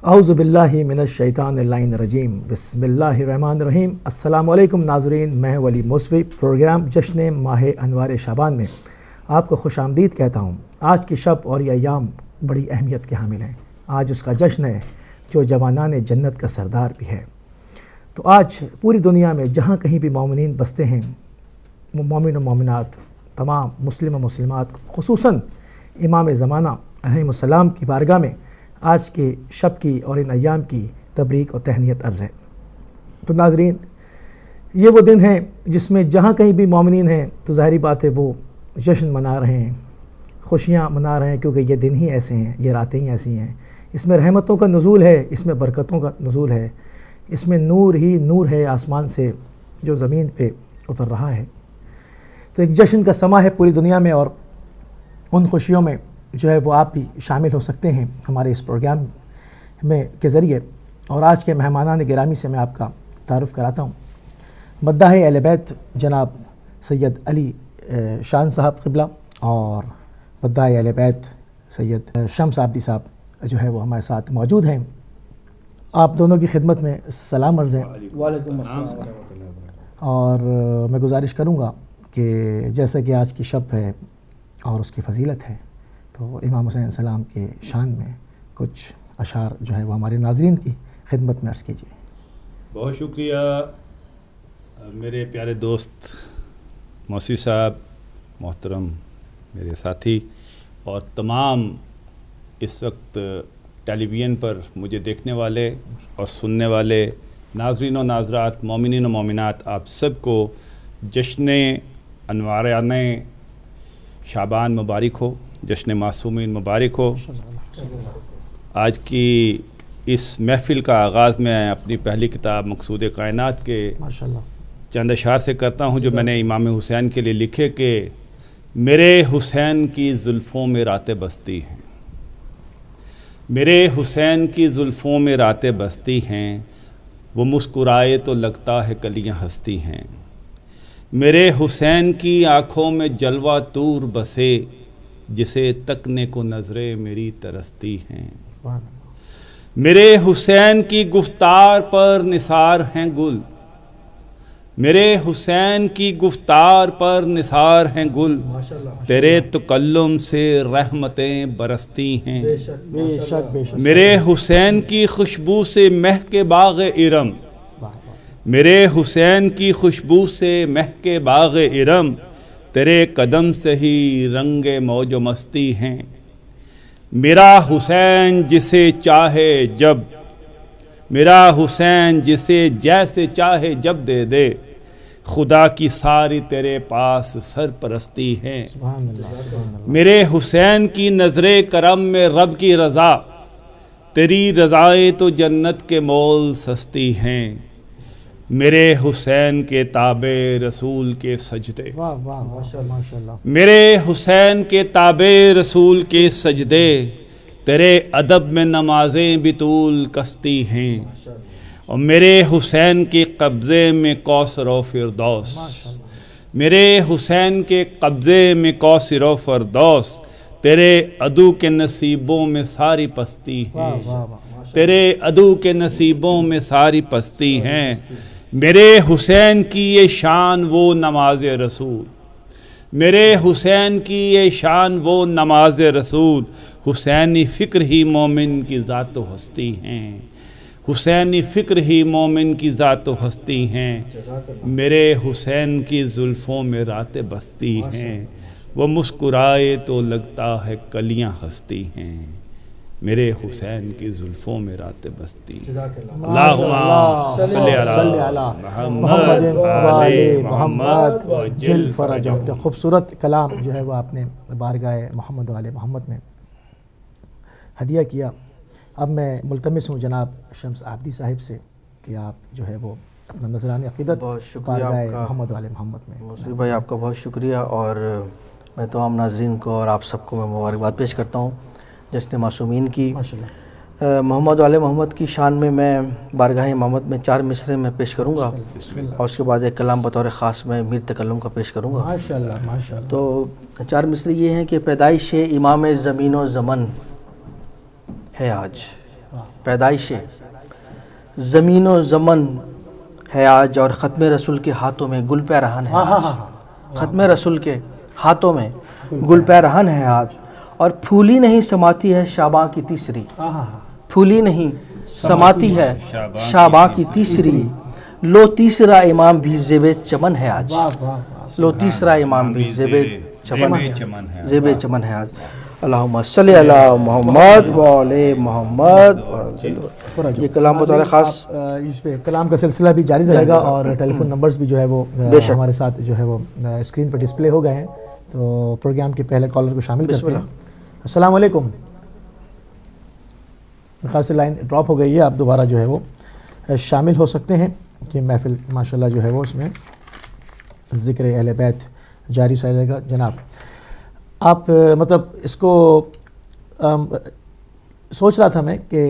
اعوذ باللہ من الشیطان اللعین الرجیم، بسم اللہ الرحمن الرحیم۔ السلام علیکم ناظرین، میں ولی موسوی پروگرام جشن ماہ انوار شعبان میں آپ کو خوش آمدید کہتا ہوں۔ آج کی شب اور یہ ایام بڑی اہمیت کے حامل ہیں۔ آج اس کا جشن ہے جو جوانان جنت کا سردار بھی ہے۔ تو آج پوری دنیا میں جہاں کہیں بھی مومنین بستے ہیں، مومن و مومنات، تمام مسلم و مسلمات، خصوصاً امام زمانہ علیہ السلام کی بارگاہ میں آج کے شب کی اور ان ایام کی تبریک و تہنیت عرض ہے۔ تو ناظرین، یہ وہ دن ہیں جس میں جہاں کہیں بھی مومنین ہیں تو ظاہری بات ہے وہ جشن منا رہے ہیں، خوشیاں منا رہے ہیں، کیونکہ یہ دن ہی ایسے ہیں، یہ راتیں ہی ایسی ہیں۔ اس میں رحمتوں کا نزول ہے، اس میں برکتوں کا نزول ہے، اس میں نور ہی نور ہے آسمان سے جو زمین پہ اتر رہا ہے۔ تو ایک جشن کا سما ہے پوری دنیا میں، اور ان خوشیوں میں جو ہے وہ آپ بھی شامل ہو سکتے ہیں ہمارے اس پروگرام میں کے ذریعے۔ اور آج کے مہمانان گرامی سے میں آپ کا تعارف کراتا ہوں۔ مداح اہل بیت جناب سید علی شان صاحب قبلہ اور مداح اہل بیت سید شمس عابدی صاحب جو ہے وہ ہمارے ساتھ موجود ہیں۔ آپ دونوں کی خدمت میں سلام عرض ہے۔ وعلیکم السلام۔ اور میں گزارش کروں گا کہ جیسا کہ آج کی شب ہے اور اس کی فضیلت ہے، تو امام حسین السلام کے شان میں کچھ اشعار جو ہے وہ ہمارے ناظرین کی خدمت میں عرض کیجیے۔ بہت شکریہ میرے پیارے دوست موسوی صاحب، محترم میرے ساتھی، اور تمام اس وقت ٹیلی ویژن پر مجھے دیکھنے والے اور سننے والے ناظرین و ناظرات، مومنین و مومنات، آپ سب کو جشن انوارانہ شعبان مبارک ہو، جشن معصومین مبارک ہو۔ آج کی اس محفل کا آغاز میں اپنی پہلی کتاب مقصود کائنات کے چند اشعار سے کرتا ہوں جو میں نے امام حسین کے لیے لکھے کہ میرے حسین کی زلفوں میں راتیں بستی ہیں، میرے حسین کی زلفوں میں راتیں بستی ہیں، وہ مسکرائے تو لگتا ہے کلیاں ہستی ہیں، میرے حسین کی آنکھوں میں جلوہ طور بسے، جسے تکنے کو نظریں میری ترستی ہیں، میرے حسین کی گفتار پر نثار ہیں گل، میرے حسین کی گفتار پر نثار ہیں گل، تیرے تکلم سے رحمتیں برستی ہیں، میرے حسین کی خوشبو سے مہک باغ ارم، میرے حسین کی خوشبو سے مہک باغ ارم، تیرے قدم سے ہی رنگ موج و مستی ہیں، میرا حسین جسے چاہے جب، میرا حسین جسے جیسے چاہے جب دے دے، خدا کی ساری تیرے پاس سرپرستی ہے، میرے حسین کی نظر کرم میں رب کی رضا، تیری رضائیں تو جنت کے مول سستی ہیں، میرے حسین کے تابع رسول کے سجدے، میرے حسین کے تابع رسول کے سجدے، تیرے ادب میں نمازیں بھی طول کستی ہیں، اور میرے حسین کے قبضے میں کوثر و فردوس، میرے حسین کے قبضے میں کوثر و فردوس، تیرے عدو کے نصیبوں میں ساری پستی ہیں، تیرے عدو کے نصیبوں میں ساری پستی ہیں، میرے حسین کی یہ شان وہ نماز رسول، میرے حسین کی یہ شان وہ نماز رسول، حسینی فکر ہی مومن کی ذات و ہستی ہیں، حسینی فکر ہی مومن کی ذات و ہستی ہیں، میرے حسین کی زلفوں میں راتیں بستی ہیں، وہ مسکرائے تو لگتا ہے کلیاں ہستی ہیں، میرے حسین کی زلفوں میں راتیں بستی ہیں۔ اللہم صلی علی محمد وعلی محمد وجل فرجہم۔ خوبصورت کلام جو ہے وہ آپ نے بارگاہ محمد وعلی محمد میں ہدیہ کیا۔ اب میں ملتمس ہوں جناب شمس عابدی صاحب سے کہ آپ جو ہے وہ اپنا نذرانِ عقیدت بارگاہ محمد وعلی محمد میں۔ موسوی بھائی آپ کا بہت شکریہ، اور میں تمام ناظرین کو اور آپ سب کو میں مبارکباد پیش کرتا ہوں جشن معصومین کی۔ محمد وعلی محمد کی شان میں بارگاہ امامت میں 4 مصرے میں پیش کروں گا، اور اس کے بعد ایک کلام بطور خاص میں میر تکلم کا پیش کروں گا۔ ماشاءاللہ۔ تو 4 مصرے یہ ہیں کہ پیدائش امام زمین و زمن ہے آج، پیدائش زمین و زمن ہے آج، اور ختم رسول کے ہاتھوں میں گل پیرہن ہے آج. ختم رسول کے ہاتھوں میں گل پیرہن ہے آج، اور پھولی نہیں سماتی ہے شعباں کی تیسری. پھولی نہیں سماتی ہے شعباں کی تیسری، لو تیسرا امام بھی زیب چمن ہے آج. لو تیسرا امام بھی زیب چمن ہے آج. اللہم صلی علی محمد وعلی محمد. یہ کلام بطور خاص اس پہ کلام کا سلسلہ بھی جاری رہے گا، اور ٹیلی فون نمبرز بھی جو ہے وہ ہمارے ساتھ جو ہے وہ اسکرین پہ ڈسپلے ہو گئے ہیں. تو پروگرام کے پہلے کالر کو شامل کرتے ہیں. السلام علیکم. خیال سے لائن ڈراپ ہو گئی ہے، آپ دوبارہ جو ہے وہ شامل ہو سکتے ہیں کہ محفل ماشاءاللہ جو ہے وہ اس میں ذکر اہل بیت جاری رہے گا. جناب آپ مطلب اس کو سوچ رہا تھا میں کہ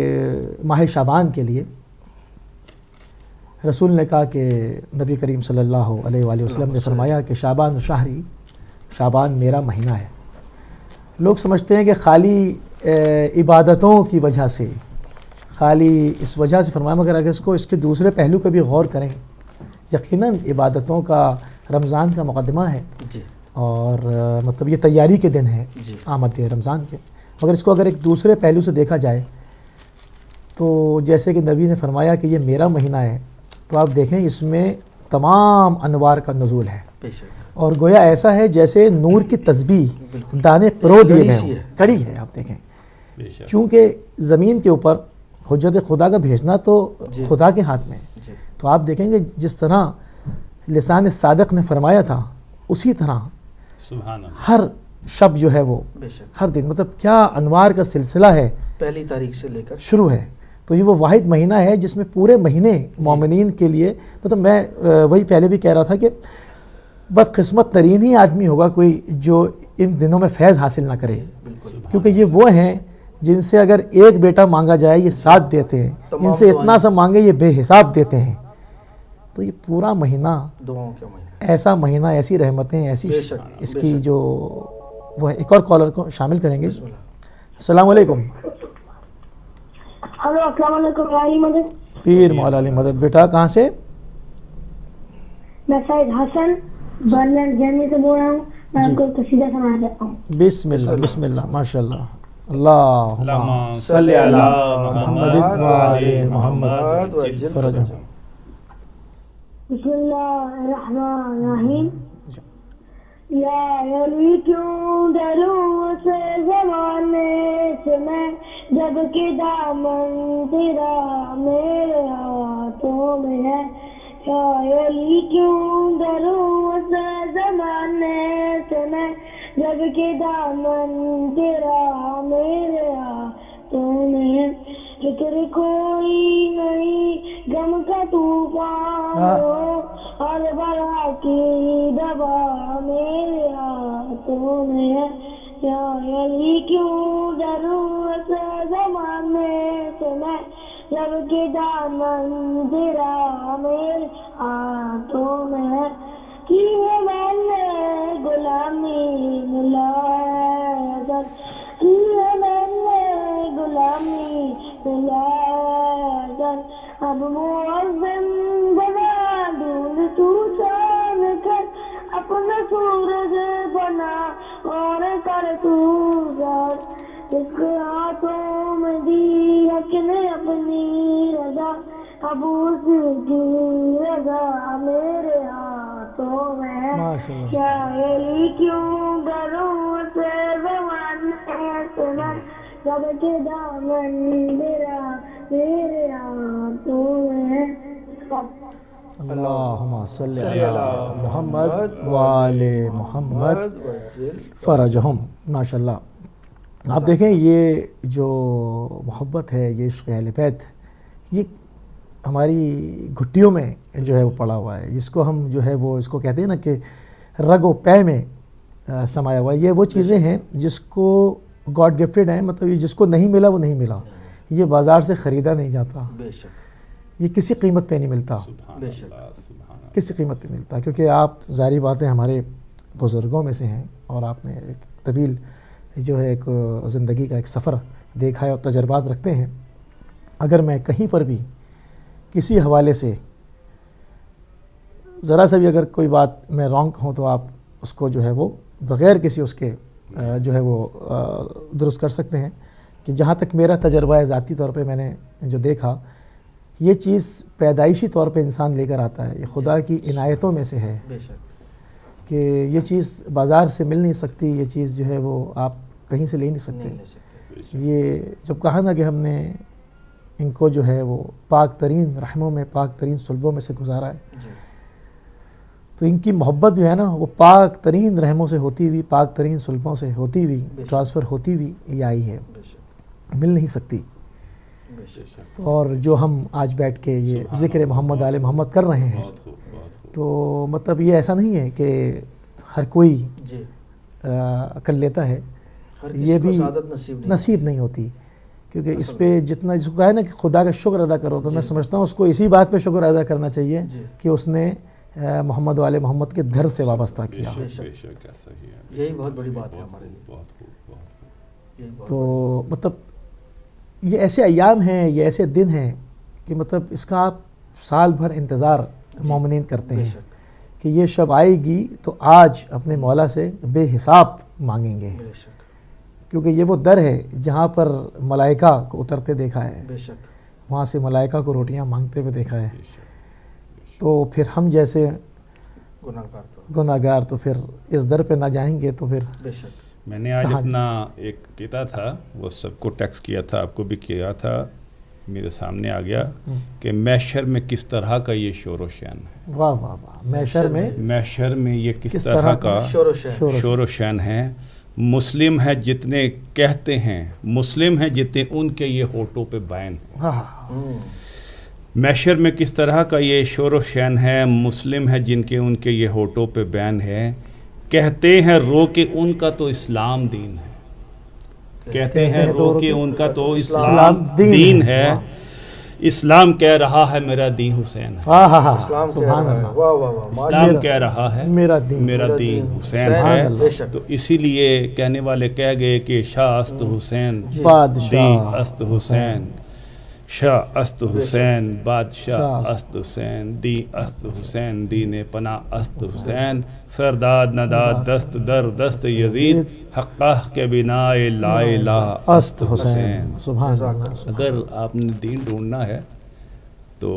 ماہ شعبان کے لیے رسول نے کہا کہ نبی کریم صلی اللہ علیہ وآلہ وسلم نے فرمایا کہ شعبان شہری، شعبان میرا مہینہ ہے. لوگ سمجھتے ہیں کہ خالی عبادتوں کی وجہ سے، خالی اس وجہ سے فرمایا، مگر اگر اس کے دوسرے پہلو پہ بھی غور کریں، یقیناً عبادتوں کا رمضان کا مقدمہ ہے اور مطلب یہ تیاری کے دن ہے آمد رمضان کے. مگر اس کو اگر ایک دوسرے پہلو سے دیکھا جائے تو جیسے کہ نبی نے فرمایا کہ یہ میرا مہینہ ہے، تو آپ دیکھیں اس میں تمام انوار کا نزول ہے، اور گویا ایسا ہے جیسے نور کی تسبیح دانے پرو دیے گئے ہوں، کڑی ہے. آپ دیکھیں چونکہ زمین کے اوپر حجت خدا کا بھیجنا تو خدا کے ہاتھ میں ہے. تو آپ دیکھیں گے جس طرح لسان صادق نے فرمایا تھا، اسی طرح ہر شب جو ہے وہ ہر دن مطلب کیا انوار کا سلسلہ ہے، پہلی تاریخ سے لے کر شروع ہے. تو یہ وہ واحد مہینہ ہے جس میں پورے مہینے مومنین کے لیے، مطلب میں وہی پہلے بھی کہہ رہا تھا کہ بدقسمت ترین ہی آدمی ہوگا کوئی جو ان دنوں میں فیض حاصل نہ کرے، کیونکہ یہ وہ ہیں جن سے اگر ایک بیٹا مانگا جائے یہ 7 دیتے ہیں، ان سے اتنا سا مانگے یہ بے حساب دیتے ہیں. تو یہ پورا مہینہ دعاؤں کا مہینہ، ایسا مہینہ، ایسی رحمتیں، ایسی اس کی جو وہ ایک اور کالر کو شامل کریں گے. السلام علیکم. ہلو السلام علیکم. علی مدد، پیر مولا علی مدد. بیٹا کہاں سے؟ میں سعید حسن برلین جرمنی سے بول رہا ہوں. میں آپ کو قصیدہ سنا دیتا ہوں. بسم اللہ بسم اللہ ماشاء اللہ. اللہم صلی علی محمد وعلی محمد فرج. بسم اللہ الرحمن الرحیم. یا علی کیوں ڈروں سے زمانے سے میں، جب کہ دامن تیرا میرے ہاتھوں میں ہے. یا علی کیوں ڈروں سے زمانے سے میں، جب کہ دامن تیرا میرے ہاتھوں میں ہے. فکر کوئی نہیں غم کا طوفان ہو، اور بلا کی دبا میرے ہاتھوں میں ہے. یا علی کیوں ڈروں سے زمانے سے میں، جب کہ دامن تیرا میرے ہاتھوں میں ہے. کی ہے میں نے غلامی ملا، کی ہے میں نے غلامی ملا. اب معظم بنا دوں تو چاند کر، اپنا سورج بنا اور کر تو زار. جس کے ہاتھوں میں دی حق نے اپنی رضا، اب اس کی رضا میرے ہاتھوں میں ہے. کیا علی کیوں ڈروں سے زمانے سے میں، جب کہ دامن میرا میرے ہاتھوں میں ہے. اللہم صلی علی محمد وعلی محمد فرجہم. ماشاءاللہ. آپ دیکھیں یہ جو محبت ہے، یہ عشق اہل بیت، یہ ہماری گھٹیوں میں جو ہے وہ پڑا ہوا ہے، جس کو ہم جو ہے وہ اس کو کہتے ہیں نا کہ رگ و پے میں سمایا ہوا ہے. یہ وہ چیزیں ہیں جس کو گاڈ گفٹڈ ہیں، مطلب یہ جس کو نہیں ملا وہ نہیں ملا. یہ بازار سے خریدا نہیں جاتا، بے شک یہ کسی قیمت پہ نہیں ملتا، بے شک کسی قیمت پہ ملتا. کیونکہ آپ ظاہری باتیں ہمارے بزرگوں میں سے ہیں، اور آپ نے ایک طویل جو ہے ایک زندگی کا ایک سفر دیکھا ہے اور تجربات رکھتے ہیں. اگر میں کہیں پر بھی کسی حوالے سے ذرا سا بھی اگر کوئی بات میں رانگ ہوں تو آپ اس کو جو ہے وہ بغیر کسی اس کے جو ہے وہ درست کر سکتے ہیں. کہ جہاں تک میرا تجربہ ہے ذاتی طور پہ میں نے جو دیکھا، یہ چیز پیدائشی طور پہ انسان لے کر آتا ہے، یہ خدا کی عنایتوں میں سے ہے بے شک کہ یہ چیز بازار سے مل نہیں سکتی، یہ چیز جو ہے وہ آپ کہیں سے لے نہیں سکتے. نہیں لے سکتے. یہ جب کہا نا کہ ہم نے ان کو جو ہے وہ پاک ترین رحموں میں، پاک ترین صلبوں میں سے گزارا ہے، جی تو ان کی محبت جو ہے نا وہ پاک ترین رحموں سے ہوتی ہوئی، پاک ترین صلبوں سے ہوتی ہوئی، ٹرانسفر ہوتی ہوئی یہ آئی ہے، بے شک مل نہیں سکتی. بے شک. اور جو ہم آج بیٹھ کے یہ ذکر محمد آل محمد کر رہے ہیں، بہت خوب بہت خوب. تو مطلب یہ ایسا نہیں ہے کہ ہر کوئی جی کر لیتا ہے، ہر یہ کسی کو بھی سعادت نصیب نہیں ہوتی. کیونکہ اس پہ جتنا جس کو کہا ہے نا کہ خدا کا شکر ادا کرو، تو میں سمجھتا ہوں اس کو اسی بات پہ شکر ادا کرنا چاہیے جی. کہ اس نے محمد والے محمد کے در سے وابستہ کیا. بے شک ایسا ہی ہے. یہی بہت بڑی بات ہے ہمارے لیے. بہت خوب بہت خوب. یہی بہت تو مطلب یہ ایسے ایام ہیں، یہ ایسے دن ہیں کہ مطلب اس کا آپ سال بھر انتظار مومنین کرتے بے ہیں شک کہ یہ شب آئے گی تو آج اپنے مولا سے بے حساب مانگیں گے. بے شک کیونکہ یہ وہ در ہے جہاں پر ملائکہ کو اترتے دیکھا ہے، بے شک. وہاں سے ملائکہ کو روٹیاں مانگتے ہوئے دیکھا ہے. تو پھر ہم جیسے گناہگار تو گناہگار تو پھر اس در پہ نہ جائیں گے تو پھر بے شک. میں نے آج اپنا ایک کیتا تھا، وہ سب کو ٹیکسٹ کیا تھا، آپ کو بھی کیا تھا، میرے سامنے آ گیا کہ محشر میں کس طرح کا یہ شور و شین ہے. واہ واہ واہ. محشر میں یہ کس طرح کا شور و شور. شور و شین ہے. مسلم ہے جتنے کہتے ہیں، مسلم ہے جتنے ان کے یہ ہونٹوں پہ بین ہیں. محشر میں کس طرح کا یہ شور و شین ہے. مسلم ہے جن کے ان کے یہ ہونٹوں پہ بین ہے. کہتے ہیں رو کے ان کا تو اسلام دین ہے. کہتے ہیں رو کے ان کا تو اسلام دین ہے. اسلام کہہ رہا ہے میرا دین حسین ہے. اسلام سبحان اللہ. واہ واہ واہ. اسلام کہہ رہا ہے میرا دین حسین ہے. تو اسی لیے کہنے والے کہہ گئے کہ شاہ است حسین دی است حسین، شاہ است حسین بادشاہ است حسین دی است حسین دین پناہ است حسین، سرداد نداد دست در دست یزید، حقہ کے بنا لا الہ است حسین. سبحان اللہ. اگر آپ نے دین ڈھونڈنا ہے تو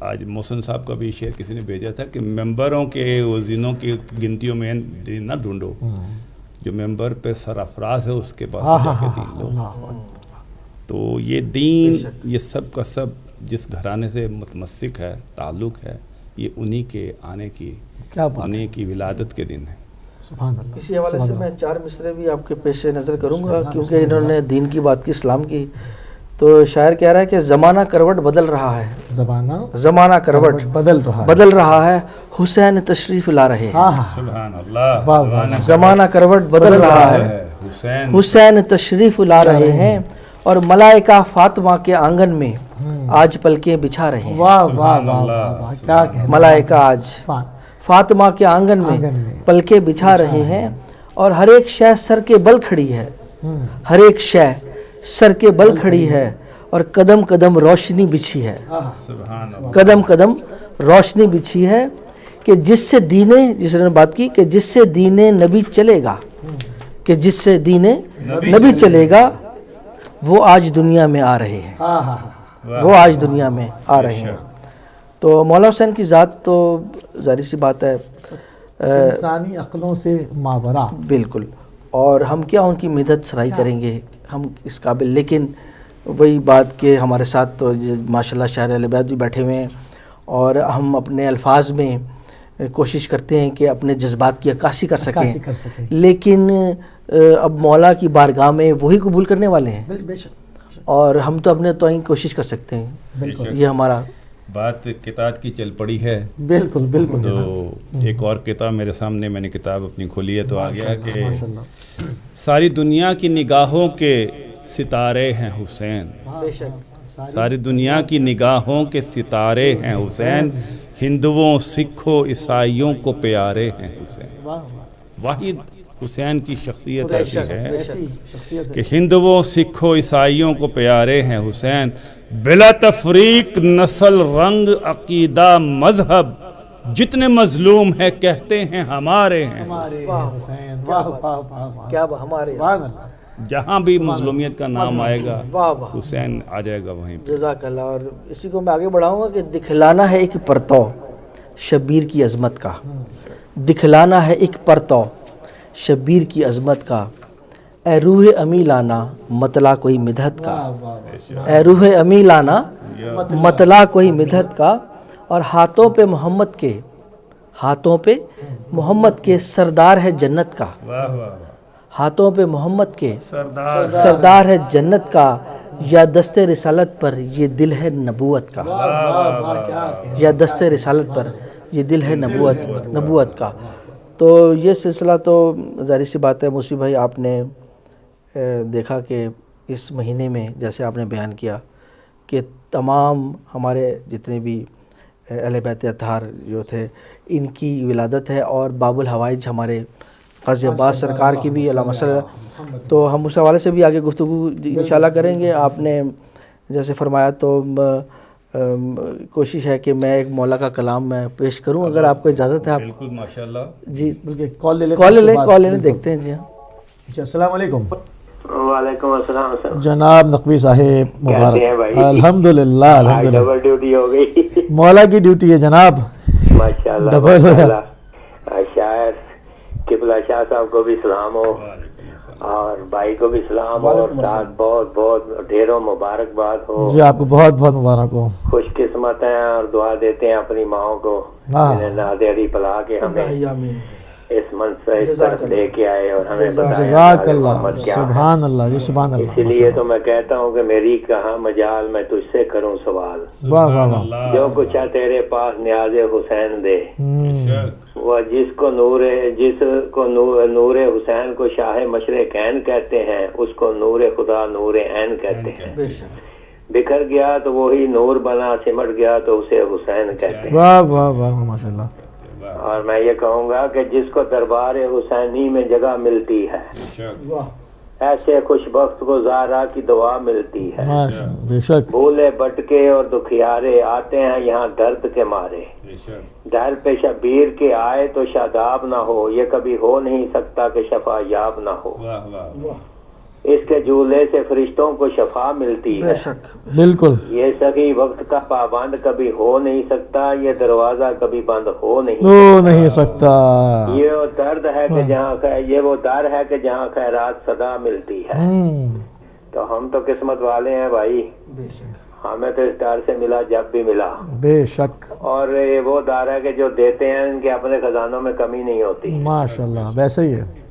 آج محسن صاحب کا بھی شعر کسی نے بھیجا تھا کہ ممبروں کے وزینوں کی گنتیوں میں دین نہ ڈھونڈو، جو ممبر پہ سرافراز ہے اس کے پاس جا کے دین لو. تو یہ دین، یہ سب کا سب جس گھرانے سے متمسک ہے، تعلق ہے، یہ انہی کے آنے کی، انہی کی ولادت کے دن ہے. سبحان اللہ. اسی حوالے سے میں 4 مصرے بھی آپ کے پیش نظر کروں گا، کیونکہ انہوں نے دین کی بات کی، اسلام کی. تو شاعر کہہ رہا ہے کہ زمانہ کروٹ بدل رہا ہے، زمانہ کروٹ بدل رہا ہے، حسین تشریف لا رہے ہیں. سبحان اللہ. زمانہ کروٹ بدل رہا ہے، حسین تشریف لا رہے ہیں، اور ملائکہ فاطمہ کے آنگن میں آج پلکیں بچھا رہے ہیں. واہ واہ واہ. کیا کہنا. ملائکہ آج فاطمہ کے آنگن میں پلکیں بچھا رہے ہیں، اور ہر ایک شے سر کے بل کھڑی ہے، ہر ایک شے سر کے بل کھڑی ہے، اور قدم قدم روشنی بچھی ہے. قدم قدم روشنی بچھی ہے کہ جس سے جس نے بات کی کہ جس سے دین نبی چلے گا، کہ جس سے دین نبی چلے گا، وہ آج دنیا میں آ رہے ہیں، وہ آج دنیا میں آ رہے ہیں. تو مولا حسین کی ذات تو ظاہر سی بات ہے انسانی عقلوں سے ماورا. بالکل. اور ہم کیا ان کی مدد سرائی کریں گے، ہم اس قابل. لیکن وہی بات کہ ہمارے ساتھ تو ماشاءاللہ شاعر اہل بیت بھی بیٹھے ہوئے ہیں، اور ہم اپنے الفاظ میں کوشش کرتے ہیں کہ اپنے جذبات کی عکاسی کر سکیں، لیکن اب مولا کی بارگاہ میں وہی قبول کرنے والے ہیں، اور ہم تو اپنے تو کوشش کر سکتے ہیں. یہ ہمارا بات کتاب کی چل پڑی ہے. بالکل بالکل. تو ایک اور کتاب میرے سامنے، میں نے کتاب اپنی کھولی ہے تو آ گیا کہ ساری دنیا کی نگاہوں کے ستارے ہیں حسین، ساری دنیا کی نگاہوں کے ستارے ہیں حسین، ہندوؤں سکھوں عیسائیوں کو پیارے ہیں حسین. واحد حسین کی شخصیت ایسی ہے ایسی شخصیت کہ ہندوؤں سکھوں عیسائیوں کو پیارے ہیں حسین، بلا تفریق نسل رنگ عقیدہ مذہب، جتنے مظلوم ہیں کہتے ہیں ہمارے ہیں، حسین، واہ واہ واہ واہ، کیا ہمارے سبحان اللہ، جہاں بھی مظلومیت کا نام آئے گا واہ واہ، حسین آ جائے گا وہیں پہ۔ جزاک اللہ۔ اور اسی کو میں آگے بڑھاؤں گا کہ دکھلانا ہے ایک پرتو شبیر کی عظمت کا، دکھلانا ہے ایک پرتو شبیر کی عظمت کا، اے روح امی لانا مطلع کوئی مدحت کا، اے روح امی لانا مطلع کوئی مدحت کا، اور ہاتھوں پہ محمد کے، ہاتھوں پہ محمد کے سردار ہے جنت کا، واہ واہ واہ، ہاتھوں پہ محمد کے سردار سردار ہے جنت کا، یا دست رسالت پر یہ دل ہے نبوت کا، یا دست رسالت پر یہ دل ہے نبوت کا۔ تو یہ سلسلہ تو ظاہر سی بات ہے موسی بھائی، آپ نے دیکھا کہ اس مہینے میں جیسے آپ نے بیان کیا کہ تمام ہمارے جتنے بھی اہل بیت اطہار جو تھے ان کی ولادت ہے، اور باب الحوائج ہمارے غازی عباس سرکار کی بھی علامہ صلی اللہ، تو ہم اس حوالے سے بھی آگے گفتگو انشاءاللہ کریں گے۔ آپ نے جیسے فرمایا تو کوشش ہے کہ میں ایک مولا کا کلام میں پیش کروں، اگر آپ کو اجازت ہے آپ بالکل ماشاءاللہ۔ جی بلکہ کال لے کال لینے دیکھتے ہیں۔ جی ہاں جی، السلام علیکم۔ وعلیکم السلام سر، جناب نقوی صاحب مبارک، کیسے ہیں بھائی؟ الحمدللہ آج الحمدللہ، ڈبل ڈیوٹی ہو گئی، مولا کی ڈیوٹی ہے جناب، ماشاءاللہ ڈبل ہو گیا۔ ماشاءاللہ۔ شاعر قبلہ شاہ صاحب کو بھی سلام ہو، اور بھائی کو بھی سلام ہو، اور ساتھ بہت بہت ڈھیروں مبارکباد ہو۔ جی آپ کو بہت بہت مبارک ہو۔ خوش قسمت ہیں اور دعا دیتے ہیں اپنی ماؤں کو، جنہیں نادری پلا کے ہمیں آمین۔ اس منصب پر لے کے آئے اور ہمیں بتایا جزاک ہمارے اللہ، محمد کیا ہے۔ سبحان اللہ جی، سبحان اللہ، اسی لیے تو میں کہتا ہوں کہ میری کہاں مجال میں تجھ سے کروں سوال، واہ واہ واہ، جو کچھ ہے تیرے پاس نیاز حسین دے، وہ جس کو نور حسین کو شاہ مشرقین کہتے ہیں، اس کو نور خدا نور عین کہتے ہیں۔ بے شک، بکھر گیا تو وہی نور بنا، سمٹ گیا تو اسے حسین کہتے ہیں۔ واہ واہ واہ، ماشاء اللہ، اور میں یہ کہوں گا کہ جس کو دربار حسینی میں جگہ ملتی ہے، واہ، ایسے خوش بخت کو زہرا کی دعا ملتی ہے۔ ماشاء اللہ، بے شک، بھولے بٹکے اور دکھیارے آتے ہیں یہاں درد کے مارے، در پہ شبیر کے آئے تو شاداب نہ ہو، یہ کبھی ہو نہیں سکتا کہ شفا یاب نہ ہو۔ اس کے جھولے سے فرشتوں کو شفا ملتی ہے، بے شک، بالکل، یہ سخی وقت کا پابند کبھی ہو نہیں سکتا، یہ دروازہ کبھی بند ہو نہیں ہو نہیں سکتا، یہ وہ درد ہے کہ جہاں یہ وہ در ہے کہ جہاں خیرات صدا ملتی ہے۔ تو ہم تو قسمت والے ہیں بھائی، بے شک، ہمیں تو اس دار سے ملا جب بھی ملا، بے شک، اور یہ وہ دار ہے کہ جو دیتے ہیں ان کے اپنے خزانوں میں کمی نہیں ہوتی۔ ماشاء اللہ، ویسے ہی ہے،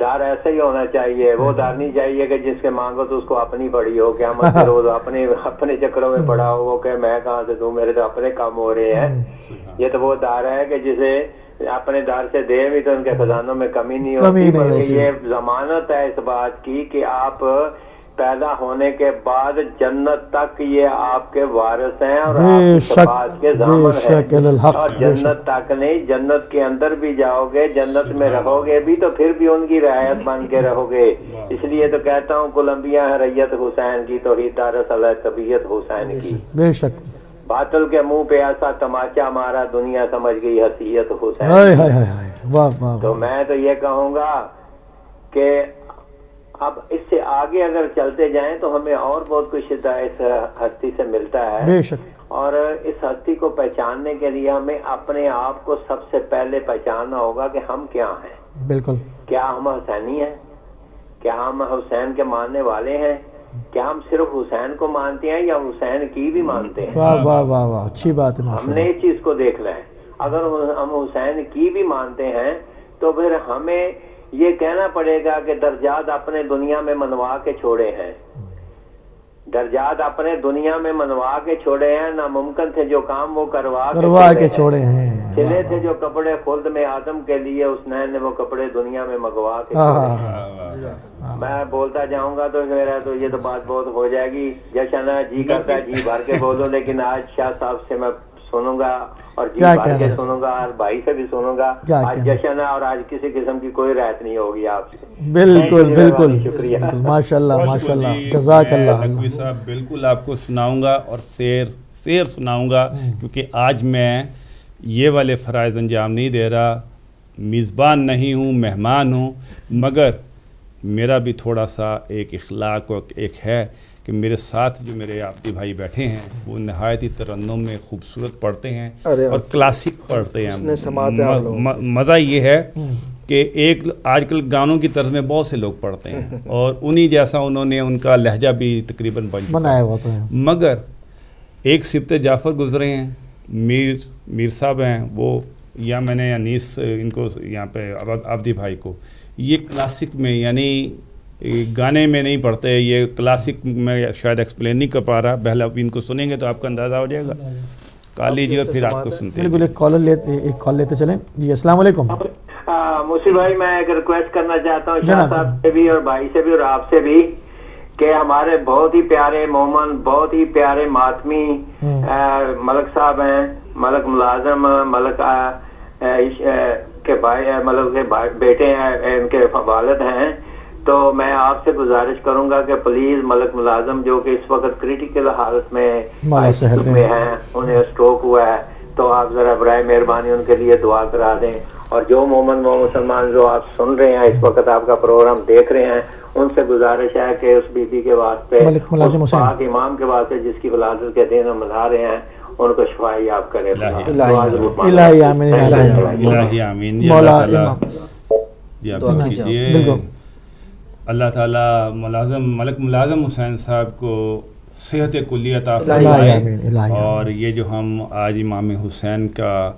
دار ایسا ہی ہونا چاہیے، وہ دار نہیں چاہیے کہ جس کے مانگو تو اس کو اپنی پڑی ہو، کیا مت روز اپنے چکروں میں پڑا ہو، وہ کہ میں کہاں سے دوں، میرے تو اپنے کام ہو رہے ہیں۔ یہ تو وہ دار ہے کہ جسے اپنے دار سے دے بھی تو ان کے خزانوں میں کمی نہیں ہوتی، بلکہ یہ ضمانت ہے اس بات کی کہ آپ پیدا ہونے کے بعد جنت تک یہ آپ کے وارث ہیں اور آپ کی شفاعت کے ضامن ہیں، اور جنت تک نہیں، جنت کے اندر بھی جاؤ گے، جنت میں رہو گے بھی تو پھر بھی ان کی رعایت بن کے رہو گے۔ اس لیے تو کہتا ہوں کولمبیا ہے ریت حسین کی، توحید دراصل ہے طبیعت حسین کی۔ بے شک، باطل کے منہ پہ ایسا تماچا مارا، دنیا سمجھ گئی حیثیت حسین ہائے کی۔ ہائے ہائے، واہ واہ، تو میں تو یہ کہوں گا کہ اب اس سے آگے اگر چلتے جائیں تو ہمیں اور بہت کچھ اس ہستی سے ملتا ہے، بے شک، اور اس ہستی کو پہچاننے کے لیے ہمیں اپنے آپ کو سب سے پہلے پہچاننا ہوگا کہ ہم کیا ہیں۔ بالکل، کیا ہم حسینی ہیں؟ کیا ہم حسین کے ماننے والے ہیں؟ کیا ہم صرف حسین کو مانتے ہیں یا حسین کی بھی مانتے ہیں؟ واہ واہ واہ واہ، اچھی بات ہے، ہم ماشاء نے اللہ، اس چیز کو دیکھنا ہے۔ اگر ہم حسین کی بھی مانتے ہیں تو پھر ہمیں یہ کہنا پڑے گا کہ درجات اپنے دنیا میں منوا کے چھوڑے ہیں، درجات اپنے دنیا میں منوا کے چھوڑے ہیں، ناممکن تھے جو کام وہ کروا کے چھوڑے ہیں، چلے تھے جو کپڑے خلد میں آدم کے لیے، حسنین نے وہ کپڑے دنیا میں منگوا کے چھوڑے ہیں۔ میں بولتا جاؤں گا تو میرا تو یہ تو بات بہت ہو جائے گی، جشن ہے، جی کرتا ہے جی بھر کے بولو، لیکن آج شاہ صاحب سے میں سنوں گا اور جی کیا بھر کے کہنا ہے؟ سنوں گا اور بھائی سے بھی سنوں گا. کیا آج کہنا ہے؟ جشن ہے اور آج کسی قسم کی کوئی رعایت نہیں ہوگی آپ سے. بالکل بالکل شکریہ. ماشاء اللہ بہت ماشاء شکریہ اللہ جی. جزاک میں اللہ. نقوی صاحب بالکل آپ کو سناؤں گا اور شعر سناؤں گا، کیونکہ آج میں یہ والے فرائض انجام نہیں دے رہا، میزبان نہیں ہوں، مہمان ہوں، مگر میرا بھی تھوڑا سا ایک اخلاق اور ایک ہے کہ میرے ساتھ جو میرے آپتی بھائی بیٹھے ہیں وہ نہایت ہی ترنم میں خوبصورت پڑھتے ہیں اور کلاسک پڑھتے ہیں. مزہ یہ ہے کہ ایک آج کل گانوں کی طرز میں بہت سے لوگ پڑھتے ہیں اور انہی جیسا انہوں نے ان کا لہجہ بھی تقریباً بن چکا بنایا ہے، ہوا تو ہے. مگر ایک سبت جعفر گزرے ہیں، میر صاحب ہیں وہ، یا میں نے انیس ان کو یہاں پہ آبدی بھائی کو، یہ کلاسک میں یعنی گانے میں نہیں پڑھتے، یہ کلاسک میں شاید ایکسپلین نہیں کر پا رہا. پہلے اب ان کو سنیں گے تو آپ کا اندازہ ہو جائے گا. کال لیجیے اور پھر آپ کو سنتے ہیں. بالکل ایک کال لیتے چلیں جی. السلام علیکم. موسی بھائی میں ایک ریکویسٹ کرنا چاہتا ہوں شاہ جناب. صاحب سے بھی اور بھائی سے بھی اور آپ سے بھی کہ ہمارے بہت ہی پیارے مومن، بہت ہی پیارے ماتمی ملک صاحب ہیں، ملک ملازم، ملک کے بھائی، ملک کے بیٹے ہیں، ان کے والد ہیں. تو میں آپ سے گزارش کروں گا کہ پلیز ملک ملازم جو کہ اس وقت کریٹیکل حالت میں ہیں، انہیں اسٹروک ہوا ہے، تو آپ ذرا برائے مہربانی ان کے لیے دعا کرا دیں. اور جو مومن مسلمان جو آپ سن رہے ہیں اس وقت آپ کا پروگرام دیکھ رہے ہیں، ان سے گزارش ہے کہ اس بی بی کے واسطے، اس پاک امام کے واسطے جس کی ولادت کے دن ہم منا رہے ہیں، ان کو شفائی آپ کریں. الہی آمین الہی آمین. جی اللہ تعالیٰ جی آپ دعا کیجیے. اللہ تعالیٰ ملک ملازم حسین صاحب کو صحت کلی عطا فرمائے. اور یہ جو ہم آج امام حسین کا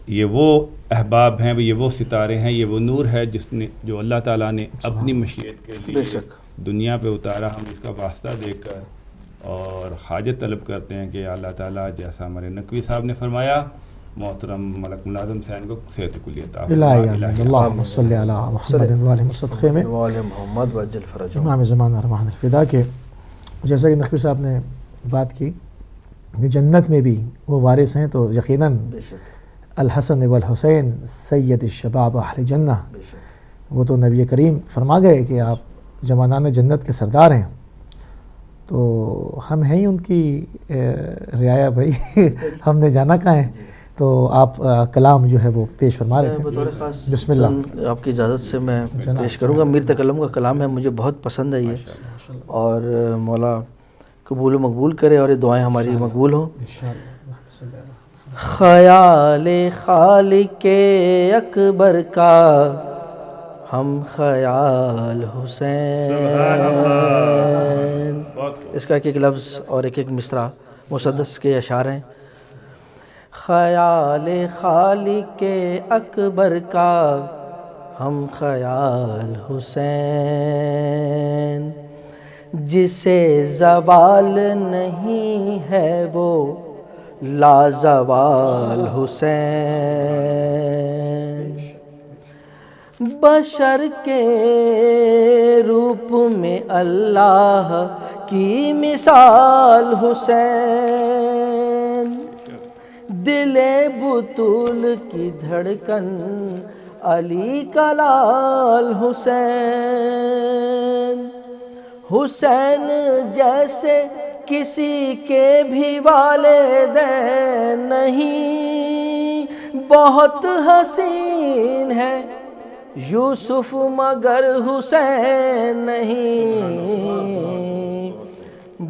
یہ وہ احباب ہیں، یہ وہ ستارے ہیں، یہ وہ نور ہے جو اللہ تعالیٰ نے اپنی مشیت کے لیے دنیا پہ اتارا. ہم اس کا واسطہ دے کر اور حاجت طلب کرتے ہیں کہ اللہ تعالیٰ جیسا ہمارے نقوی صاحب نے فرمایا، محترم ملک ملازم حسین کو صحت کلی عطا فرمائے. اللہم صلی علی محمد و آل صدقے میں محمد وجل فرج امام زمان ارواحنا الفدا کے. جیسا کہ نقوی صاحب نے بات کی کہ جنت میں بھی وہ وارث ہیں، تو یقیناً الحسن والحسین سید الشباب اہل جنہ، وہ تو نبی کریم فرما گئے کہ آپ جوانان جنت کے سردار ہیں. تو ہم ہیں ہی ان کی رعایا بھائی ہم نے جانا کہاں ہے. تو آپ کلام جو ہے وہ پیش فرما رہے تھے. بطور خاص بسم اللہ. آپ کی اجازت سے میں پیش کروں گا. میر تکلم کا کلام ہے، مجھے بہت پسند ہے یہ، اور مولا قبول و مقبول کرے اور یہ دعائیں ہماری مقبول ہوں. خیال خالق اکبر کا ہم خیال حسین. اس کا ایک ایک لفظ اور ایک ایک مصرع مسدس کے اشعار ہیں. خیال خالق اکبر کا ہم خیال حسین، جسے زوال نہیں ہے وہ لازوال حسین. بشر کے روپ میں اللہ کی مثال حسین، دل بطول کی دھڑکن علی کا لال حسین. حسین جیسے کسی کے بھی والدین نہیں، بہت حسین ہے یوسف مگر حسین نہیں،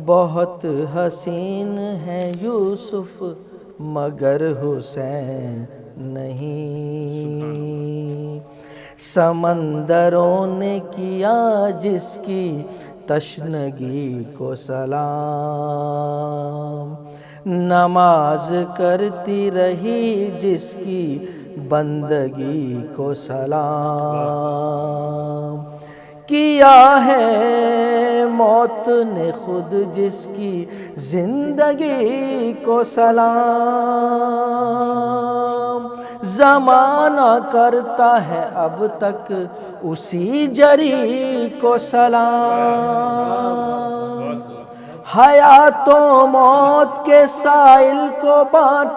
بہت حسین ہے یوسف مگر حسین نہیں. سمندروں نے کیا جس کی تشنگی کو سلام، نماز کرتی رہی جس کی بندگی کو سلام. کیا ہے موت نے خود جس کی زندگی کو سلام. زمانہ کرتا ہے اب تک اسی جری کو سلام. حیات و موت کے سائل کو بانٹ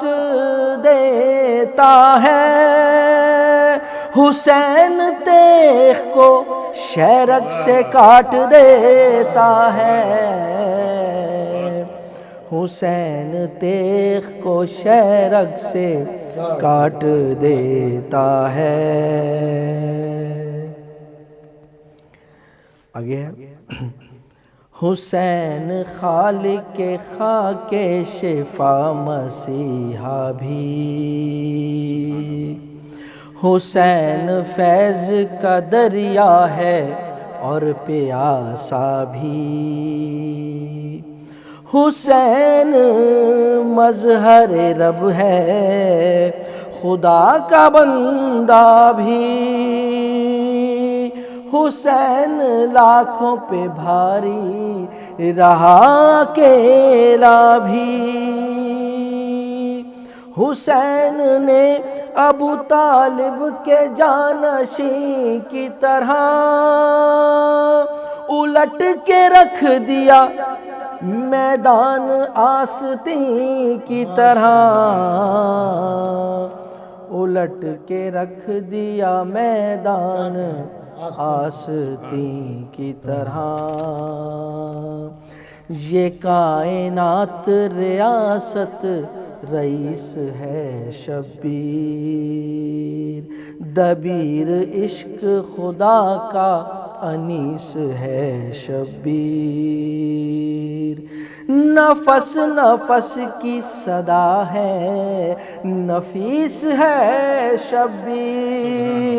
دیتا ہے، حسین تیغ کو شیرک سے کاٹ دیتا ہے، حسین تیغ کو شیرک سے کاٹ دیتا ہے۔ آگے ہے حسین خالق کے خاک شفا مسیحا بھی، حسین فیض کا دریا ہے اور پیاسا بھی، حسین مظہر رب ہے خدا کا بندہ بھی، حسین لاکھوں پہ بھاری رہا اکیلا بھی، حسین نے ابو طالب کے جانشین کی طرح الٹ کے رکھ دیا میدان آستین کی طرح، الٹ کے رکھ دیا میدان آستین کی طرح۔ یہ کائنات ریاست رئیس ہے شبیر، دبیر عشق خدا کا انیس ہے شبیر، نفس نفس کی صدا ہے نفیس ہے شبیر،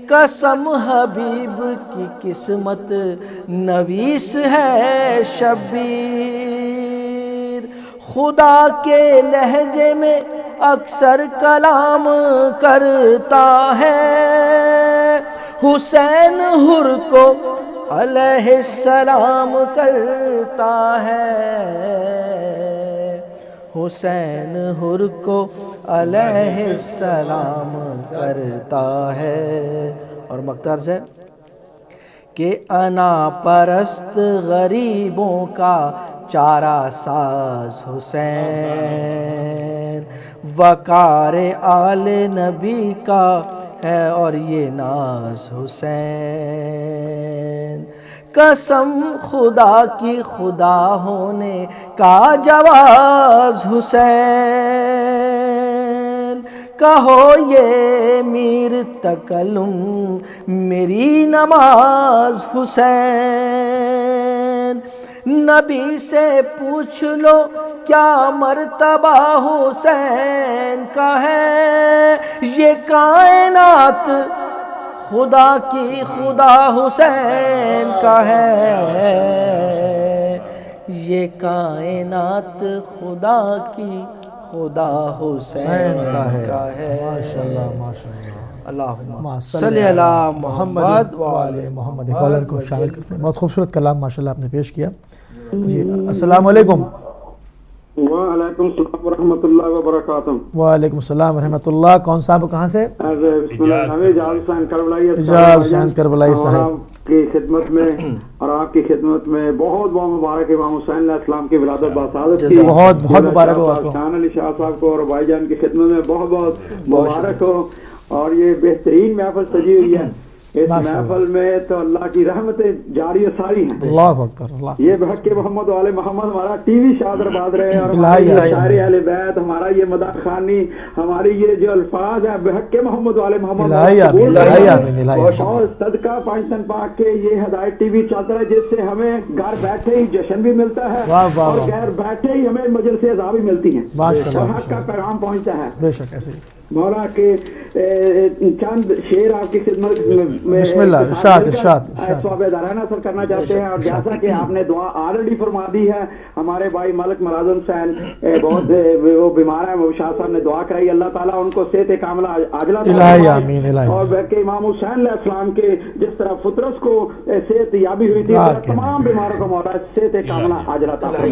قسم حبیب کی قسمت نویس ہے شبیر، خدا کے لہجے میں اکثر کلام کرتا ہے، حسین حر کو علیہ السلام کرتا ہے، حسین حر کو علیہ السلام کرتا ہے۔ اور مقطع ہے کہ انا پرست غریبوں کا چارہ ساز حسین، وقار آل نبی کا ہے اور یہ ناز حسین، قسم خدا کی خدا ہونے کا جواز حسین، کہو یہ میر تکلم میری نماز حسین، نبی سے پوچھ لو کیا مرتبہ حسین کا ہے، یہ کائنات خدا کی خدا حسین کا ہے، یہ کائنات خدا کی خدا حسین کا ہے۔ ماشاءاللہ ماشاءاللہ، اللہم صلی علی محمد وآل محمد۔ کالر کو شامل کرتے ہیں، بہت خوبصورت کلام ماشاءاللہ آپ نے پیش کیا جی۔ السلام علیکم۔ وعلیکم السلام ورحمۃ اللہ وبرکاتہ۔ وعلیکم السلام ورحمۃ اللہ۔ کون صاحب کہاں سے؟ اجاز حسین کربلائی صاحب آپ کی خدمت میں اور آپ کی خدمت میں بہت بہت مبارک امام حسین علیہ السلام کی ولادت باسعادت کی، بہت بہت مبارک ہو آپ کو۔ شان علی شاہ صاحب کو اور بھائی جان کی خدمت میں بہت بہت مبارک ہو، اور یہ بہترین محفل سجی ہوئی ہے، اس محفل میں تو اللہ کی رحمتیں جاری و ساری ہیں۔ اللہ اکبر، اللہ یہ بحق محمد والے محمد ہمارا ٹی وی شاد آباد رہے، اور شاعر اہل بیت ہمارا یہ مدح خوانی، ہماری یہ جو الفاظ ہے بحق محمد والے محمد، اور صدقہ پانچتن پاک کے یہ ہدایت ٹی وی چلتا ہے، جس سے ہمیں گھر بیٹھے ہی جشن بھی ملتا ہے اور گھر بیٹھے ہی ہمیں مجلس اعزا بھی ملتی ہیں، اور حق کا پیغام پہنچتا ہے۔ بے شک ایسے ہی۔ مولا کے چند شعر آپ کی خدمت میں بسم اللہ، ارشاد ارشاد دارانہ سر کرنا چاہتے ہیں، اور جیسا کہ آپ نے دعا آلریڈی فرما دی ہے، ہمارے بھائی ملک مراد حسین بہت وہ بیمار ہیں، وہ شاہ صاحب نے دعا کرائی، اللہ تعالیٰ ان کو صحت کاملہ عاجلہ اور کہ امام حسین علیہ السلام کے جس طرح فطرت کو صحت یابی ہوئی تھی، تمام بیماروں کو مولا صحت کاملہ عاجلہ عطا فرمائے۔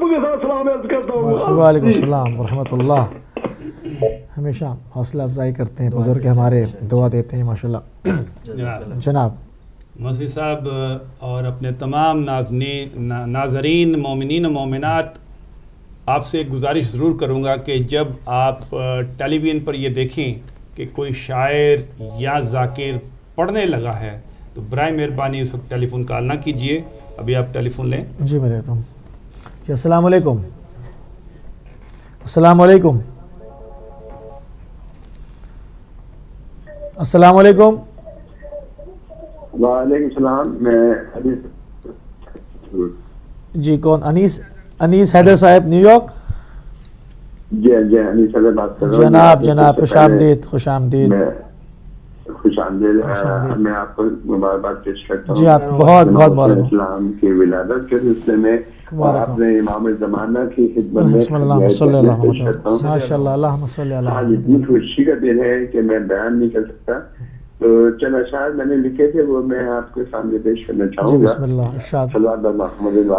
رب کے ساتھ سلام عرض کرتا ہوں. وعلیکم السلام ورحمۃ اللہ. ہمیشہ حوصلہ افزائی کرتے ہیں بزرگ ہمارے, دعا دیتے ہیں ماشاء اللہ. جناب مصوی صاحب اور اپنے تمام ناظرین مومنین و مومنات, آپ سے ایک گزارش ضرور کروں گا کہ جب آپ ٹیلی ویژن پر یہ دیکھیں کہ کوئی شاعر یا ذاکر پڑھنے لگا ہے تو برائے مہربانی اس وقت ٹیلی فون کال نہ کیجیے. ابھی آپ ٹیلی فون لیں. جی میں لیتا ہوں. جی السلام علیکم. السلام علیکم. السلام علیکم. وعلیکم السلام. میں جی کون؟ انیس حیدر صاحب نیو یارک. جی انیس حیدر بات کر رہا ہوں. جناب خوش آمدید. خوش آمدید. میں آپ کو مبارکباد پیش کرتا ہوں. جی آپ بہت بہت مبارک. اسلام کی ولادت کے سلسلے میں آپ نے امام زمانہ کی خدمت میں ماشاء اللہ. اللہم صلی اللہ. آج اتنی خوشی کا دن ہے کہ میں بیان نہیں کر سکتا, تو چند اشعار میں نے لکھے تھے وہ میں آپ کے سامنے پیش کرنا چاہوں گا. بسم اللہ. ارشاد.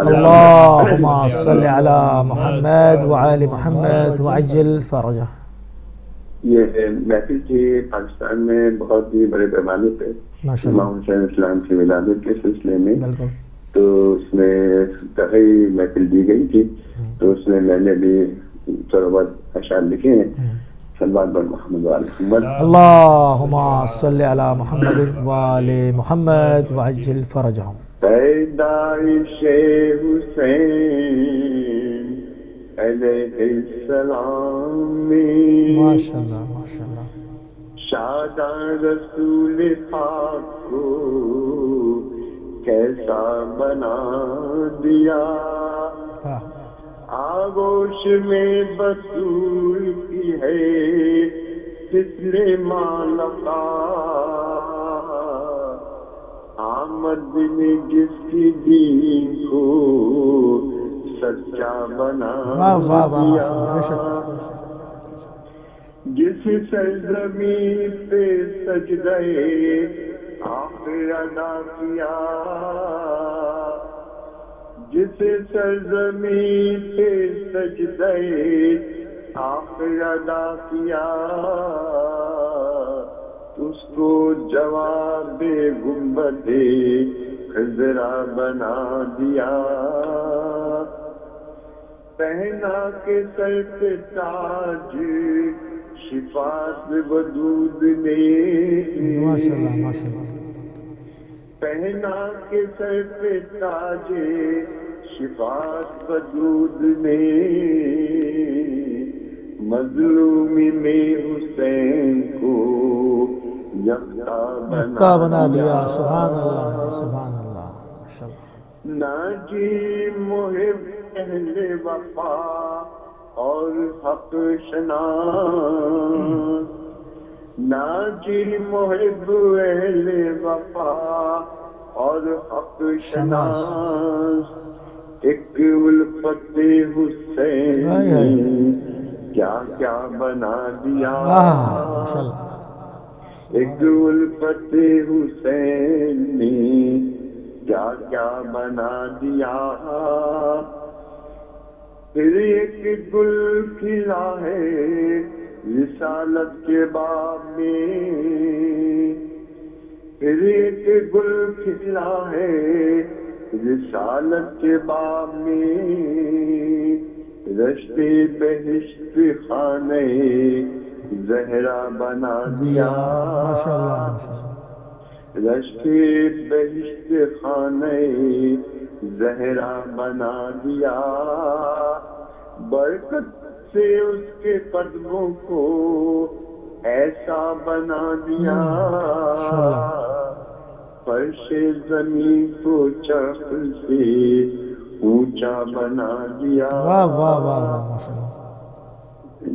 اللہم صلی علی محمد وعلی محمد وعجل فرجہ. یہ محفل تھی پاکستان میں بہت ہی بڑے پیمانے پہ امام حسین اسلام کی ولادت کے سلسلے میں, تو اس میں تقریبی محفل دی گئی تھی, تو اس میں میں نے بھی تھوڑا بہت اشعار لکھے ہیں. صلوات بر محمد وعلی محمد. اللہم صلی علی محمد وعلی محمد وعجل فرجہم. پیدائش حسین علیہ السلام میں ماشاءاللہ ماشاءاللہ شاداں رسول پاک کو کیسا بنا دیا. آغوش میں بطول کی ہے فصل مالکا, آمد نے جس کی دین کو سچا بنا دیا. جس سرزمین پہ سجدے آخر ادا کیا, جس سرزمین پہ سجدے آخر ادا کیا, اس کو جواب گنبد خضرا بنا دیا. پہنا کے سر پہ تاج شفاعت ودود نے, پہنا کے سر پہ تاج شفاعت ودود نے, مظلومی میں حسین کو یکتا بنا دیا. سبحان اللہ سبحان اللہ. ناجی محب اہل وفا اور حق شناس, ناجی محب اہل وفا اور حق شناس, ایک الفت حسین کیا کیا بنا دیا. ایک الفت حسین نے کیا کیا بنا دیا. پھر ایک گل کھلا ہے رسالت کے باغ میں, پھر ایک گل کھلا ہے رسالت کے باغ میں, رشتے بہشت خانے زہرا بنا دیا. رشتے بہشت خانے زہرا بنا دیا. برکت سے اس کے قدموں کو ایسا بنا دیا. فرش زمین کو چرخ سے اونچا بنا دیا. واہ واہ واہ ماشاءاللہ.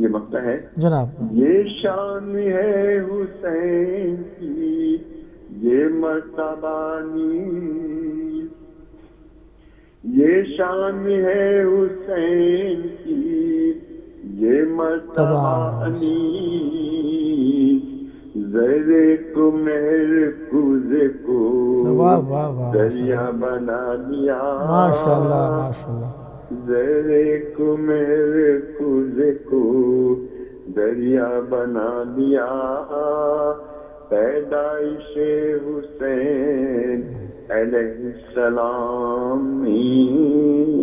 یہ مقطع ہے جناب. یہ شان ہے حسین کی یہ مرتبہ نیز, یہ شان ہے حسین کی یہ مرتبہ نیز, زرے کو مہر کوزے کو دریا بنا دیا. ماشاءاللہ ماشاءاللہ. زہرے کو میرے کوزے کو دریا بنا دیا. پیدائش حسین علیہ السلام میں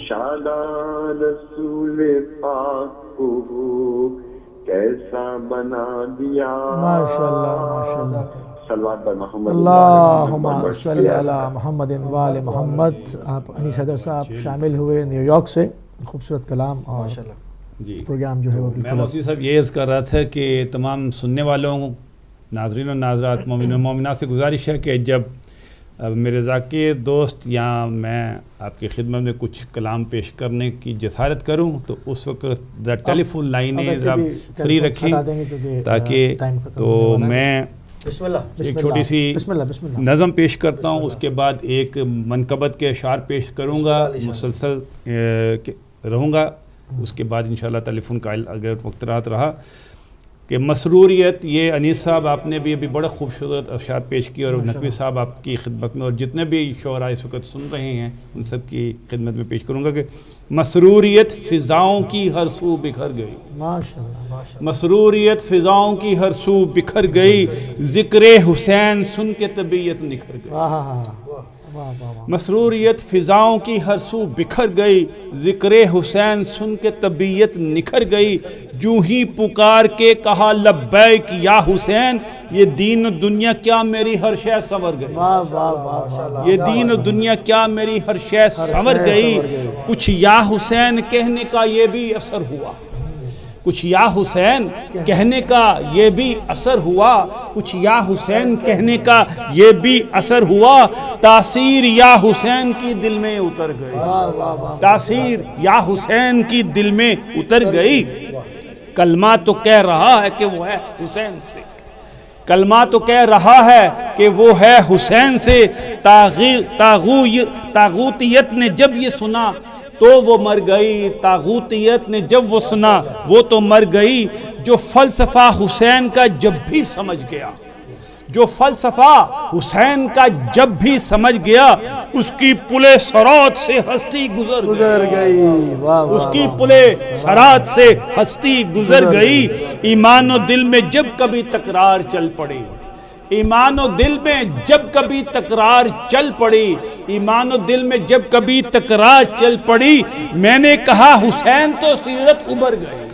شادان رسول پاک کو کیسا بنا دیا. ماشاءاللہ صلوات بر محمد. اللہم صلی علی محمد وآل محمد. آپ انیس حیدر صاحب شامل ہوئے نیو یارک سے. خوبصورت کلام اور جی پروگرام جو ہے وہ میں موسی صاحب یہ عرض کر رہا تھا کہ تمام سننے والوں، ناظرین و ناظرات، مومن و مومنات سے گزارش ہے کہ جب میرے ذاکر دوست یا میں آپ کی خدمت میں کچھ کلام پیش کرنے کی جسارت کروں تو اس وقت ٹیلی فون لائنیں ذرا فری رکھیں تاکہ تو میں ایک چھوٹی سی نظم پیش کرتا ہوں، اس کے بعد ایک منقبت کے اشعار پیش کروں گا، مسلسل رہوں گا. اس کے بعد انشاءاللہ ٹیلی فون کا اگر وقت رہا کہ مسروریت، یہ انیس صاحب آپ نے بھی ابھی بڑا خوبصورت اشعار پیش کی اور نقوی صاحب آپ کی خدمت میں اور جتنے بھی شعراء اس وقت سن رہے ہیں ان سب کی خدمت میں پیش کروں گا کہ مسروریت فضاؤں کی ہر سو بکھر گئی. مسروریت فضاؤں کی ہر سو بکھر گئی، ذکر حسین سن کے طبیعت نکھر گئی. مسروریت فضاؤں کی ہر سو بکھر گئی، ذکر حسین سن کے طبیعت نکھر گئی. جو ہی پکار کے کہا لبیک یا حسین، یہ دین و دنیا کیا میری ہر شے سنور گئی. یہ دین و دنیا کیا میری ہر شے سنور گئی. کچھ یا حسین کہنے کا یہ بھی اثر ہوا، کچھ یا حسین کہنے کا یہ بھی اثر ہوا، کچھ یا حسین کہنے کا یہ بھی اثر ہوا. تاثیر یا حسین کی دل میں اتر گئی، تاثیر یا حسین کی دل میں اتر گئی. کلمہ تو کہہ رہا ہے کہ وہ ہے حسین سے، کلمہ تو کہہ رہا ہے کہ وہ ہے حسین سے. طاغوتیت نے جب یہ سنا تو وہ مر گئی، طاغوتیت نے جب وہ سنا وہ تو مر گئی. جو فلسفہ حسین کا جب بھی سمجھ گیا، جو فلسفہ حسین کا جب بھی سمجھ گیا، اس کی پلے سرات سے ہستی گزر گئی. اس کی پلے سرات سے ہستی گزر گئی. ایمان و دل میں جب کبھی تکرار چل پڑی، ایمان و دل میں جب کبھی تکرار چل پڑی، ایمان و دل میں جب کبھی تکرار چل پڑی، میں نے کہا حسین تو سیرت ابھر گئی،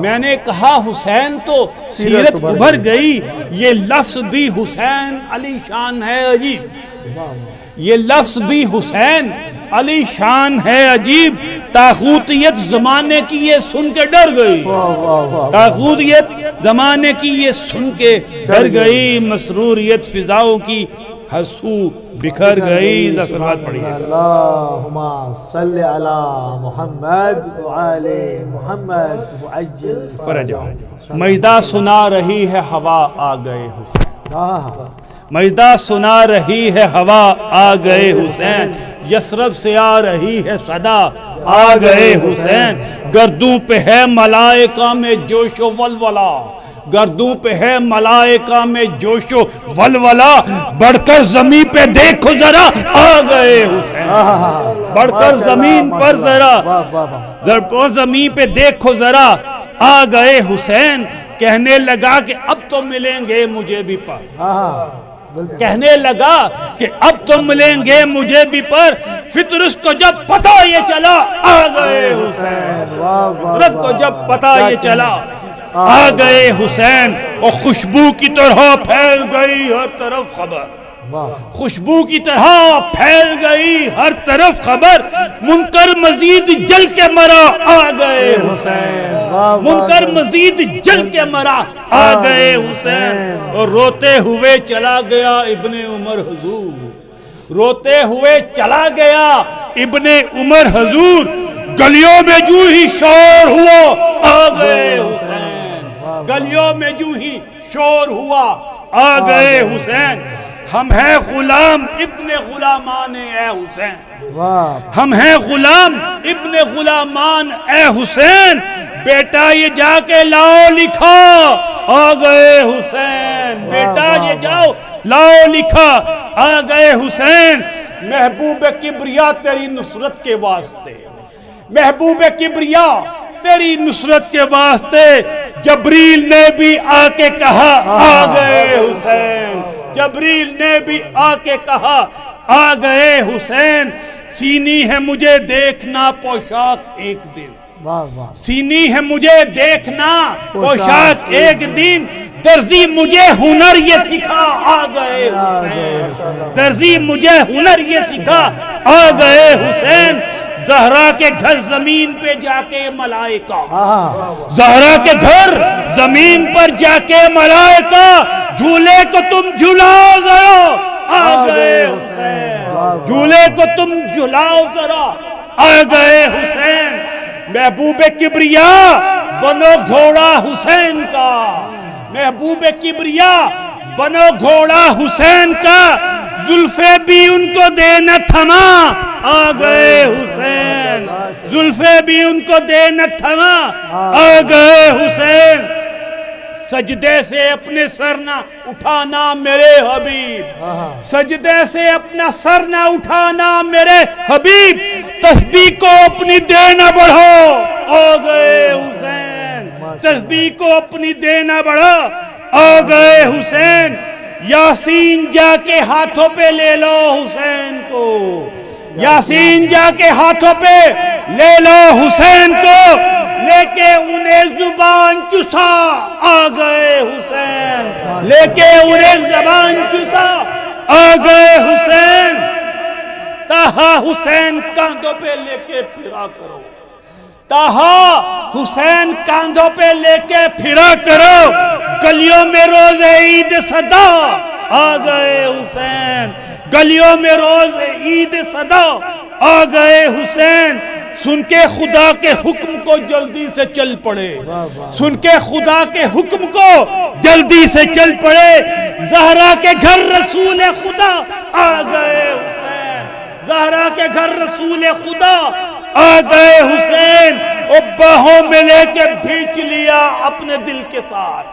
میں نے کہا حسین تو سیرت ابھر گئی. یہ لفظ بھی حسین علی شان ہے عجیب، یہ لفظ بھی حسین علی شان ہے عجیب. طاغوتیت زمانے کی یہ سن کے ڈر گئی، طاغوتیت زمانے کی یہ سن کے ڈر گئی. مسروریت فضاؤں کی ہر سو بکھر گئی. صلوات پڑھیے. اللہم صلی علی محمد وعلی محمد وعجل فرجہ. مجدہ سنا رہی ہے ہوا آ گئے حسین، مجدہ سنا رہی ہے ہوا آ گئے حسین. یثرب سے آ رہی ہے صدا آ گئے حسین. گردوں پہ ہے ملائکہ میں جوش و ولولہ، گردوں پہ ہے ملائکہ میں جوش و ولولہ. بڑھ کر زمین پہ دیکھو ذرا آ گئے حسین، بڑھ کر زمین پر ذرا زمین پہ دیکھو ذرا آ گئے حسین. کہنے لگا کہ اب تو ملیں گے مجھے بھی پر، کہنے لگا کہ اب تو ملیں گے مجھے بھی پر. فطرت کو جب پتہ یہ چلا آ گئے حسین، فطرت کو جب پتہ یہ چلا آ گئے حسین. اور خوشبو کی طرح پھیل گئی ہر طرف خبر، خوشبو کی طرح پھیل گئی ہر طرف خبر. منکر مزید جل کے مرا آ گئے حسین، منکر مزید جل کے مرا آ گئے حسین. اور روتے ہوئے چلا گیا ابن عمر حضور، روتے ہوئے چلا گیا ابن عمر حضور. گلیوں میں جو ہی شور ہوا آ گئے حسین، گلیوں میں جو ہی شور ہوا آ گئے حسین. ہم ہیں غلام ابن غلامان اے حسین، ہم ہیں غلام ابن غلامان اے حسین. بیٹا یہ جا کے لاؤ لکھا آ گئے حسین، بیٹا یہ جاؤ لاؤ لکھا آ گئے حسین. محبوب کبریا تیری نصرت کے واسطے، محبوب کبریا تیری نصرت کے واسطے جبریل نے بھی آ کے کہا آ گئے حسین، جبریل نے بھی آ کے کہا آ گئے حسین، سینی ہے مجھے دیکھنا پوشاک ایک دن، سینی ہے مجھے دیکھنا پوشاک ایک دن، درزی مجھے ہنر یہ سکھا آ گئے حسین، درزی مجھے ہنر یہ سکھا آ گئے حسین، زہرا کے گھر زمین پہ جا کے ملائکہ، زہرا کے گھر زمین پر جا کے ملائکہ، جھولے کو تم جھلاؤ ذرا آ گئے حسین، جھولے کو تم جھلاؤ ذرا آ گئے حسین، محبوب کبریا بنو گھوڑا حسین کا، محبوب کبریا بنو گھوڑا حسین کا، زلفیں بھی ان کو دینا تھما آ گئے حسین، زلفیں بھی ان کو دینا تھما آ گئے حسین، سجدے سے اپنے سر نہ اٹھانا میرے حبیب، سجدے سے اپنا سر نہ اٹھانا میرے حبیب، تسبیح کو اپنی دینا بڑھو آ گئے حسین، تسبیح کو اپنی دینا بڑھو آ گئے حسین، یاسین جا کے ہاتھوں پہ لے لو حسین کو، یاسین جا کے ہاتھوں پہ لے لو حسین کو، لے کے انہیں زبان چسا آ گئے حسین، لے کے انہیں زبان چسا آ گئے حسین، تاہا حسین کاندھوں پہ لے کے پھرا کرو، تاہا حسین کاندھوں پہ لے کے پھرا کرو، گلیوں میں روز عید صدا آ گئے حسین، گلیوں میں روز عید صدا آ گئے حسین، سن کے خدا کے حکم کو جلدی سے چل پڑے، سن کے خدا کے حکم کو جلدی سے چل پڑے، زہرا کے گھر رسول خدا آ گئے حسین، زہرا کے گھر رسول خدا آ گئے حسین، اور باہوں میں لے کے بھیج لیا اپنے دل کے ساتھ،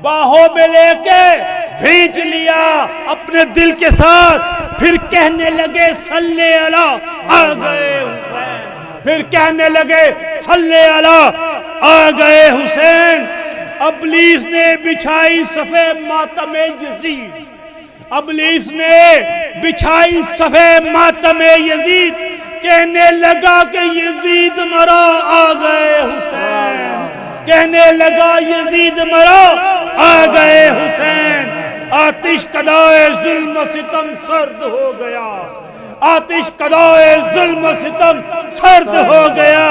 باہوں میں لے کے بھیج لیا اپنے دل کے ساتھ، پھر کہنے لگے صلی اللہ آ گئے حسین، پھر کہنے لگے صلی اللہ آ گئے حسین، ابلیس نے بچھائی صفے ماتم یزید، ابلیس نے بچھائی صفے ماتم یزید، کہنے لگا کہ یزید مرا آ گئے حسین، کہنے لگا یزید مرا آ گئے حسین، آتش کدائے ظلم و ستم سرد ہو گیا، آتش کدائے ظلم و ستم سرد ہو گیا،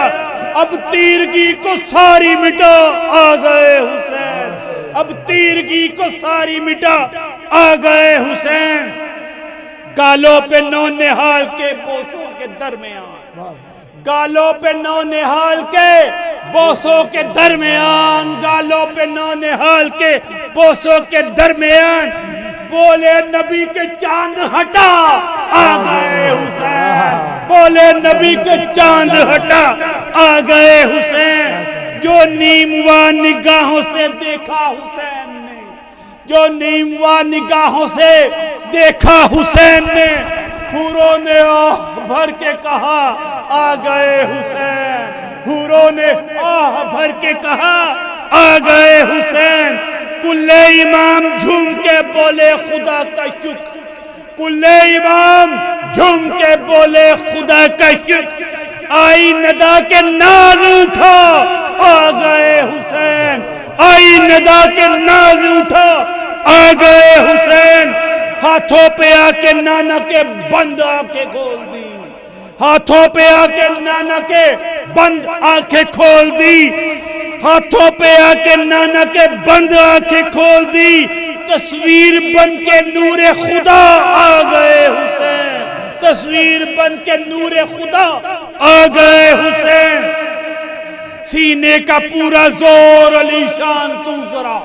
اب تیرگی کو ساری مٹا آ گئے حسین، اب تیرگی کو ساری مٹا آ گئے حسین، گالوں پہ نو نہال کے بوسوں کے درمیان، گالوں پہ نو نہال کے بوسوں کے درمیان، گالوں پہ نو نہال کے بوسوں کے درمیان، بولے نبی کے چاند ہٹا آ گئے حسین، بولے نبی کے چاند ہٹا آ گئے حسین، جو نیموا نگاہوں سے دیکھا حسین نے، جو نیموا نگاہوں سے دیکھا حسین نے، حوروں نے آہ بھر کے کہا آ گئے حسین، حوروں نے آہ بھر کے کہا آ گئے حسین، کل امام جھوم کے بولے خدا کا شکر، کل امام جھوم کے بولے خدا کا شکر، آئی ندا کے ناز اٹھا آ گئے حسین، آئی ندا کے ناز اٹھا آ گئے حسین، ہاتھوں پہ آ کے نانا کے بند آنکھیں کھول دی، ہاتھوں پہ آ کے نانا کے بند آنکھیں کھول دی، ہاتھوں پہ آ کے نانا کے بند آنکھیں کھول دی، تصویر بن کے نور خدا آ گئے حسین، تصویر بن کے نور خدا آ گئے حسین، سینے کا پورا زور علی شان تو ذرا،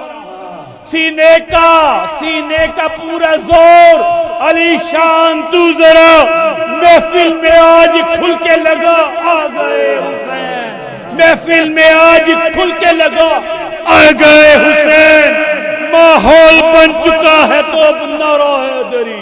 سینے کا پورا زور علی شان تو ذرا، محفل میں آج کھل کے لگا آ گئے حسین، محفل میں آج کھل کے لگا آ گئے حسین، ماحول بن چکا ہے تو اب نعرہ حیدری،